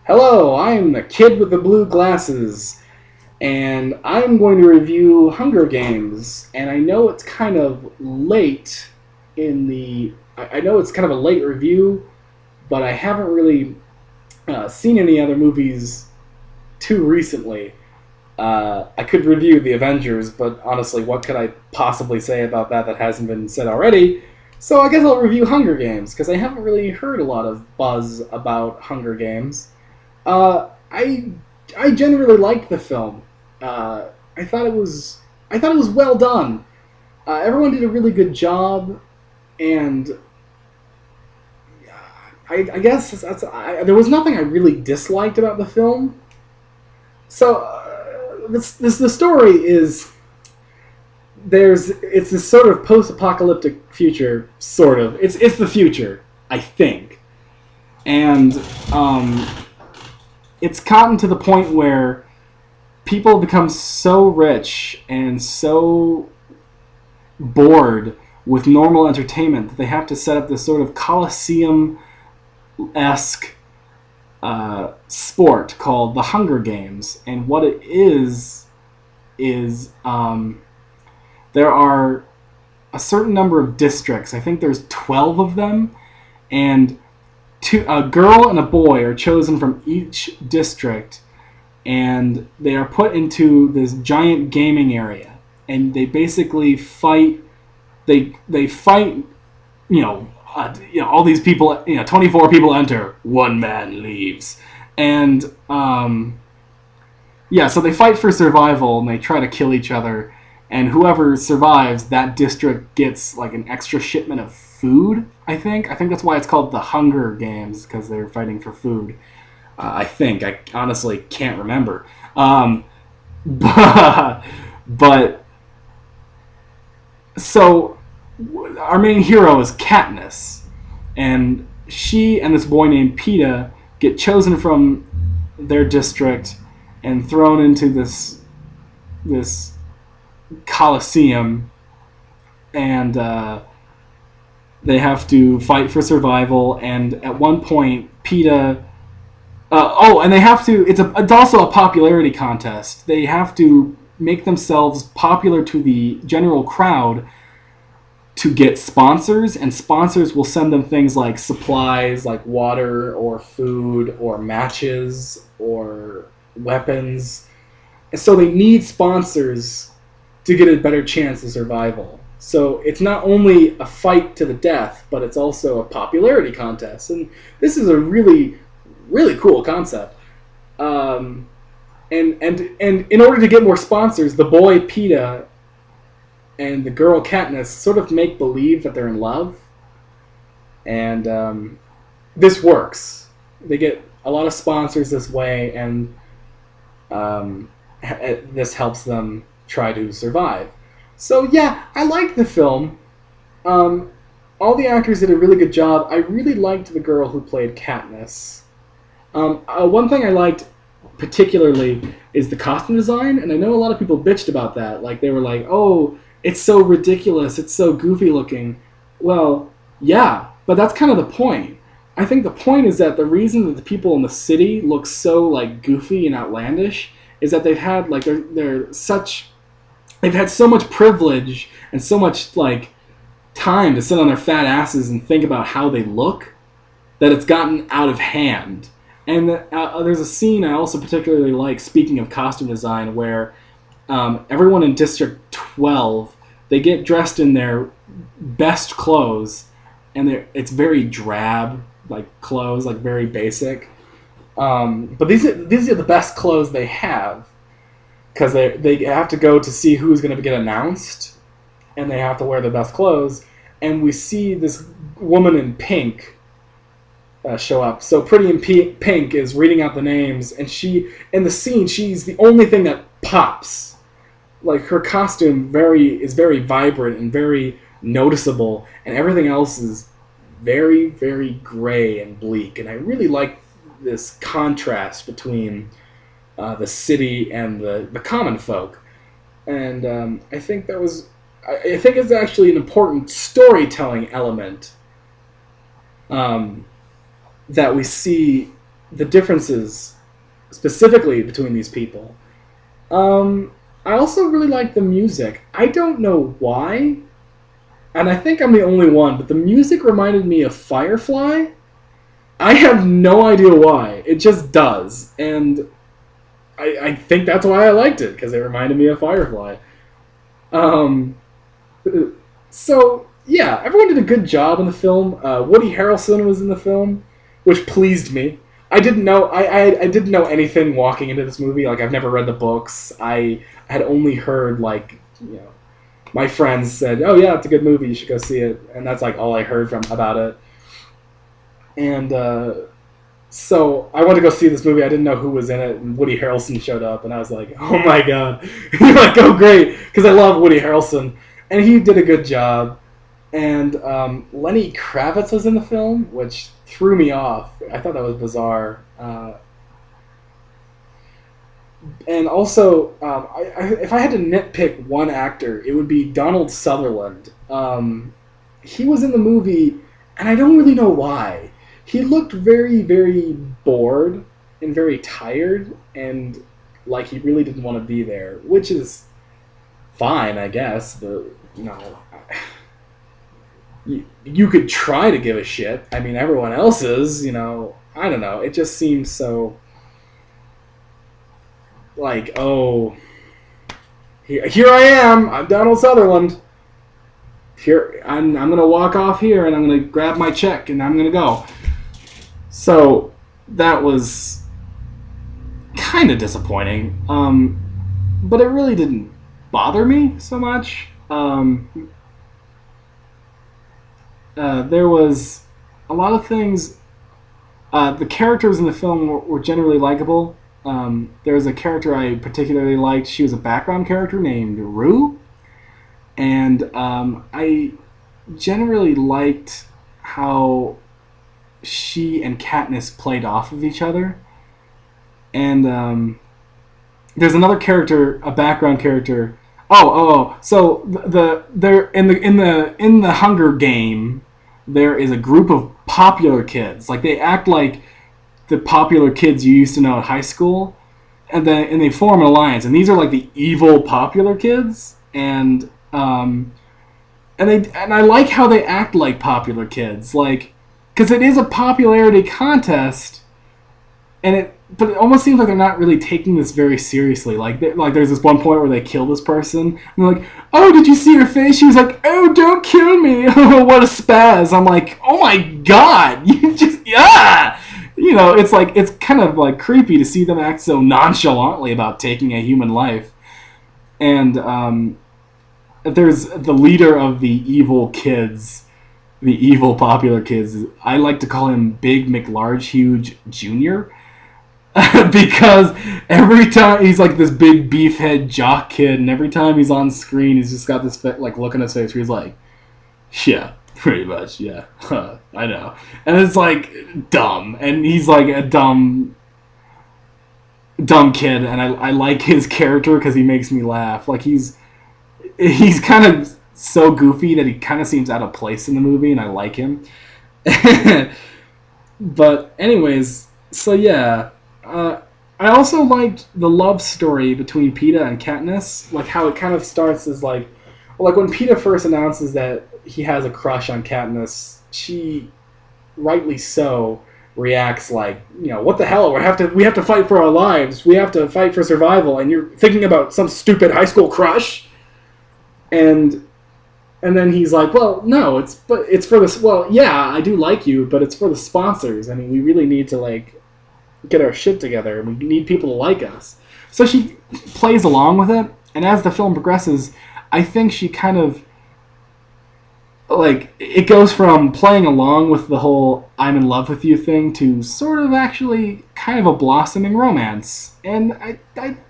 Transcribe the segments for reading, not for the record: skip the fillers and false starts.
Hello, I'm the kid with the blue glasses, and I'm going to review Hunger Games. And I know it's kind of late in the. I know it's kind of a late review, but I haven't really seen any other movies too recently. I could review The Avengers, but honestly, what could I possibly say about that hasn't been said already? So I guess I'll review Hunger Games, because I haven't really heard a lot of buzz about Hunger Games. I generally liked the film. I thought it was well done. Everyone did a really good job, and I guess there was nothing I really disliked about the film. So the story is it's this sort of post-apocalyptic future, sort of. It's the future, I think, and it's gotten to the point where people become so rich and so bored with normal entertainment that they have to set up this sort of Colosseum esque sport called the Hunger Games. And what it is there are a certain number of districts. I think there's 12 of them, and a girl and a boy are chosen from each district, and they are put into this giant gaming area, and they basically fight. They fight. All these people. 24 people enter, one man leaves, and so they fight for survival, and they try to kill each other. And whoever survives, that district gets like an extra shipment of food. I think that's why it's called the Hunger Games, because they're fighting for food. I honestly can't remember. But, but so our main hero is Katniss, and she and this boy named Peeta get chosen from their district and thrown into this Coliseum, and they have to fight for survival. And at one point, Peeta. And they have to. It's also a popularity contest. They have to make themselves popular to the general crowd to get sponsors, and sponsors will send them things like supplies, like water or food or matches or weapons. So they need sponsors to get a better chance of survival. So it's not only a fight to the death, but it's also a popularity contest. And this is a really, really cool concept. And in order to get more sponsors, the boy Peeta and the girl Katniss sort of make believe that they're in love. And this works. They get a lot of sponsors this way, and this helps them try to survive. So yeah, I liked the film. All the actors did a really good job. I really liked the girl who played Katniss. One thing I liked particularly is the costume design, and I know a lot of people bitched about that. Like, they were like, "Oh, it's so ridiculous, it's so goofy looking." Well, yeah, but that's kind of the point. I think the point is that the reason that the people in the city look so like goofy and outlandish is that they've had like they've had so much privilege and so much like time to sit on their fat asses and think about how they look that it's gotten out of hand. And there's a scene I also particularly like, speaking of costume design, where everyone in District 12, they get dressed in their best clothes, and it's very drab, like clothes, like very basic. But these are the best clothes they have, because they have to go to see who's going to get announced, and they have to wear the best clothes. And we see this woman in pink show up. So Pretty in Pink is reading out the names, and in the scene, she's the only thing that pops. Like, her costume is very vibrant and very noticeable, and everything else is very, very gray and bleak. And I really like this contrast between the city and the common folk. And I think I think it's actually an important storytelling element that we see the differences specifically between these people. I also really like the music. I don't know why, and I think I'm the only one, but the music reminded me of Firefly. I have no idea why. It just does. And I think that's why I liked it, because it reminded me of Firefly. Um, so, yeah, everyone did a good job in the film. Woody Harrelson was in the film, which pleased me. I didn't know anything walking into this movie. Like, I've never read the books. I had only heard, like, my friends said, "Oh yeah, it's a good movie. You should go see it." And that's like all I heard from about it. And so I went to go see this movie. I didn't know who was in it, and Woody Harrelson showed up, and I was like, "Oh my god!" You're like, "Oh great," because I love Woody Harrelson, and he did a good job. And Lenny Kravitz was in the film, which threw me off. I thought that was bizarre. And also, if I had to nitpick one actor, it would be Donald Sutherland. He was in the movie, and I don't really know why. He looked very, very bored and very tired, and like he really didn't want to be there, which is fine, I guess. But you know, you could try to give a shit. I mean, everyone else is. I don't know. It just seems so like, oh, here I am. I'm Donald Sutherland. Here I'm gonna walk off here and I'm gonna grab my check and I'm gonna go. So that was kind of disappointing, but it really didn't bother me so much. There was a lot of things. The characters in the film were generally likable. There was a character I particularly liked. She was a background character named Rue, and I generally liked how she and Katniss played off of each other. And there's another character, a background character. So they're in the Hunger Game. There is a group of popular kids. Like they act like the popular kids you used to know at high school, and they form an alliance. And these are like the evil popular kids, and I like how they act like popular kids, like because it is a popularity contest, but it almost seems like they're not really taking this very seriously. Like there's this one point where they kill this person, and they're like, "Oh, did you see her face?" She was like, "Oh, don't kill me!" Oh, what a spaz! I'm like, "Oh my god, you just yeah." It's kind of like creepy to see them act so nonchalantly about taking a human life, and there's the leader of the evil kids, the evil popular kids. I like to call him Big McLarge Huge Jr. because every time he's like this big beefhead jock kid, and every time he's on screen, he's just got this like look on his face where he's like, "Yeah, pretty much, yeah, I know," and it's like dumb, and he's like a dumb kid, and I like his character because he makes me laugh. Like he's kind of so goofy that he kind of seems out of place in the movie, and I like him. But anyways, so yeah, I also liked the love story between Peeta and Katniss, like how it kind of starts as like when Peeta first announces that he has a crush on Katniss, she, rightly so, reacts like, what the hell? We have to fight for our lives. We have to fight for survival, and you're thinking about some stupid high school crush. And then he's like, well, no, it's for this. Well, yeah, I do like you, but it's for the sponsors. I mean, we really need to like get our shit together, and we need people to like us. So she plays along with it, and as the film progresses, I think she kind of like it goes from playing along with the whole "I'm in love with you" thing to sort of actually kind of a blossoming romance, and I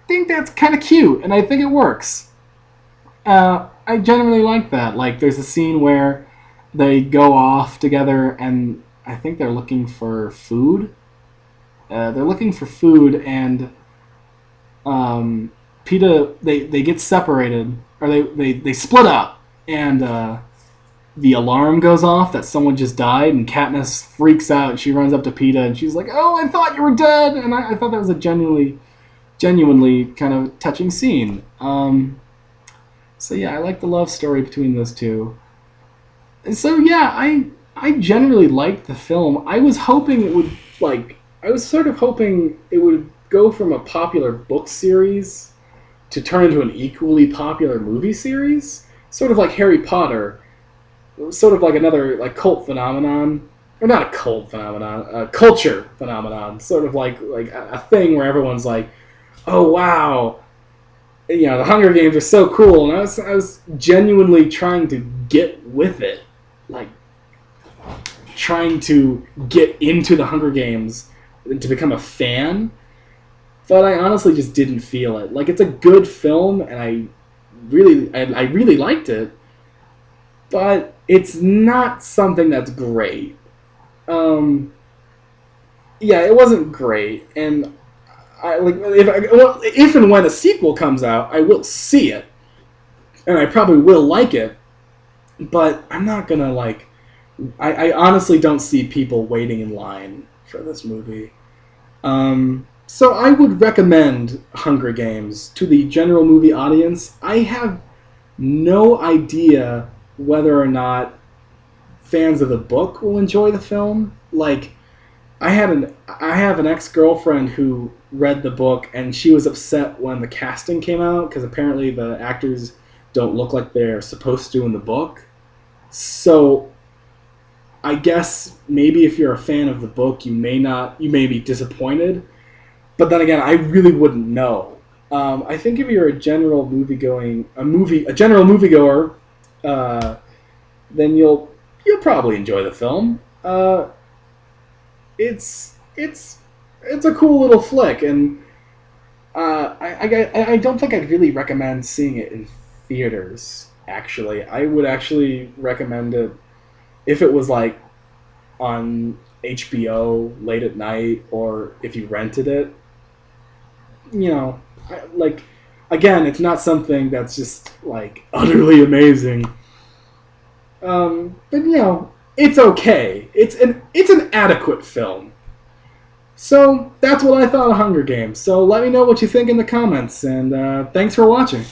think that's kind of cute, and I think it works. I generally like that. Like, there's a scene where they go off together, and I think they're looking for food. And Peeta they get separated, or they split up, and the alarm goes off that someone just died, and Katniss freaks out. She runs up to Peeta, and she's like, "Oh, I thought you were dead!" And I thought that was a genuinely kind of touching scene. So yeah, I like the love story between those two. And so yeah, I generally liked the film. I was hoping it would I was sort of hoping it would go from a popular book series to turn into an equally popular movie series, sort of like Harry Potter, sort of like another like cult phenomenon, or not a cult phenomenon, a culture phenomenon, sort of like a thing where everyone's like, oh wow, the Hunger Games are so cool, and I was genuinely trying to get with it, like trying to get into the Hunger Games and to become a fan, but I honestly just didn't feel it. Like, it's a good film, and I really liked it, but it's not something that's great. Um, yeah, it wasn't great, and if and when a sequel comes out, I will see it, and I probably will like it, but I'm not gonna like. I honestly don't see people waiting in line for this movie. So I would recommend Hunger Games to the general movie audience. I have no idea whether or not fans of the book will enjoy the film. Like, I have an ex girlfriend who read the book, and she was upset when the casting came out because apparently the actors don't look like they're supposed to in the book. So I guess maybe if you're a fan of the book, you may be disappointed. But then again, I really wouldn't know. I think if you're a general moviegoer, uh, then you'll probably enjoy the film. It's a cool little flick, and I don't think I'd really recommend seeing it in theaters. Actually, I would actually recommend it if it was like on HBO late at night, or if you rented it. Like, again, it's not something that's just like utterly amazing. But it's okay. It's an adequate film. So that's what I thought of Hunger Games. So let me know what you think in the comments, and thanks for watching.